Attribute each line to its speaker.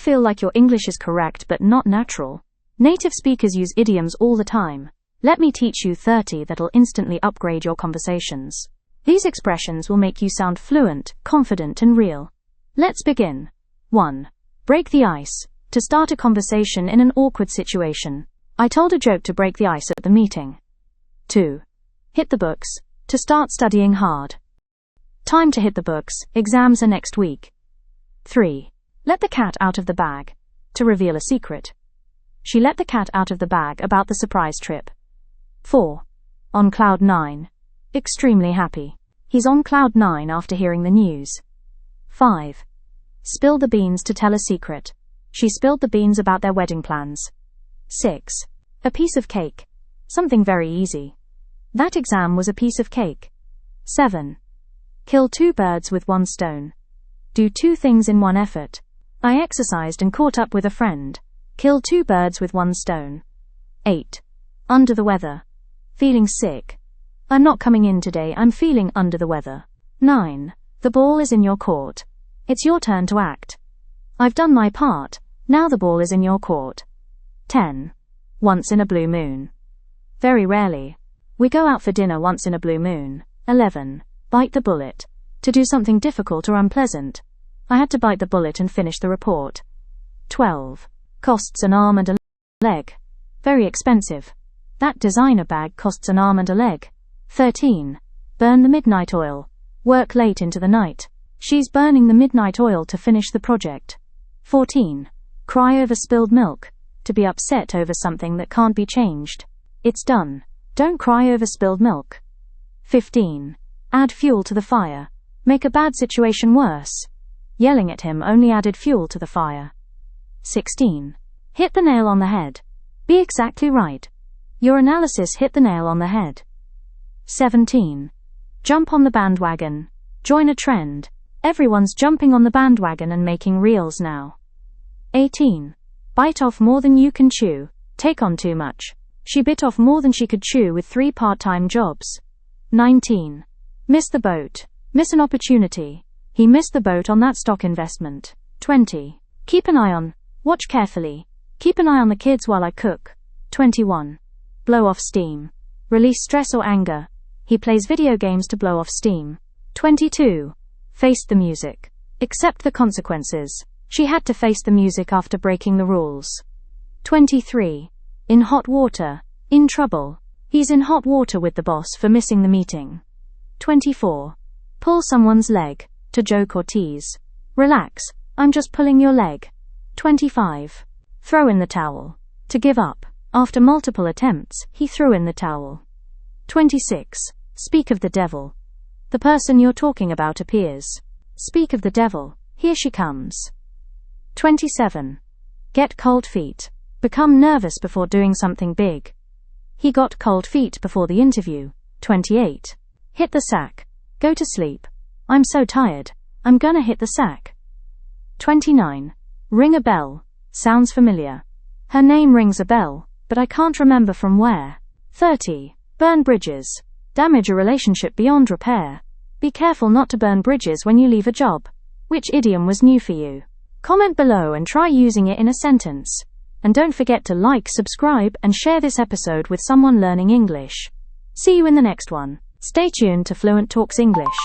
Speaker 1: feel like your English is correct but not natural? Native speakers use idioms all the time. Let me teach you 30 that'll instantly upgrade your conversations. These expressions will make you sound fluent, confident, and real. Let's begin. 1. Break the ice. To start a conversation in an awkward situation. I told a joke to break the ice at the meeting. 2. Hit the books. To start studying hard. Time to hit the books. Exams are next week. 3. Let the cat out of the bag. To reveal a secret. She let the cat out of the bag about the surprise trip. 4. On cloud 9. Extremely happy. He's on cloud 9 after hearing the news. 5. Spill the beans to tell a secret. She spilled the beans about their wedding plans. 6. A piece of cake. Something very easy. That exam was a piece of cake. 7. Kill 2 birds with 1 stone. Do 2 things in 1 effort. I exercised and caught up with a friend. Kill 2 birds with 1 stone. 8. Under the weather. Feeling sick. I'm not coming in today, I'm feeling under the weather. 9. The ball is in your court. It's your turn to act. I've done my part, now the ball is in your court. 10. Once in a blue moon. Very rarely. We go out for dinner once in a blue moon. 11. Bite the bullet. To do something difficult or unpleasant. I had to bite the bullet and finish the report. 12. Costs an arm and a leg. Very expensive. That designer bag costs an arm and a leg. 13. Burn the midnight oil. Work late into the night. She's burning the midnight oil to finish the project. 14. Cry over spilled milk. To be upset over something that can't be changed. It's done. Don't cry over spilled milk. 15. Add fuel to the fire. Make a bad situation worse. Yelling at him only added fuel to the fire. 16. Hit the nail on the head. Be exactly right. Your analysis hit the nail on the head. 17. Jump on the bandwagon. Join a trend. Everyone's jumping on the bandwagon and making reels now. 18. Bite off more than you can chew. Take on too much. She bit off more than she could chew with 3 part-time jobs. 19. Miss the boat. Miss an opportunity. He missed the boat on that stock investment. 20. Keep an eye on. Watch carefully. Keep an eye on the kids while I cook. 21. Blow off steam. Release stress or anger. He plays video games to blow off steam. 22. Face the music. Accept the consequences. She had to face the music after breaking the rules. 23. In hot water. In trouble. He's in hot water with the boss for missing the meeting. 24. Pull someone's leg. To joke or tease. Relax, I'm just pulling your leg. 25. Throw in the towel. To give up. After multiple attempts, he threw in the towel. 26. Speak of the devil. The person you're talking about appears. Speak of the devil. Here she comes. 27. Get cold feet. Become nervous before doing something big. He got cold feet before the interview. 28. Hit the sack. Go to sleep. I'm so tired. I'm gonna hit the sack. 29. Ring a bell. Sounds familiar. Her name rings a bell, but I can't remember from where. 30. Burn bridges. Damage a relationship beyond repair. Be careful not to burn bridges when you leave a job. Which idiom was new for you? Comment below and try using it in a sentence. And don't forget to like, subscribe, and share this episode with someone learning English. See you in the next one. Stay tuned to Fluent Talks English.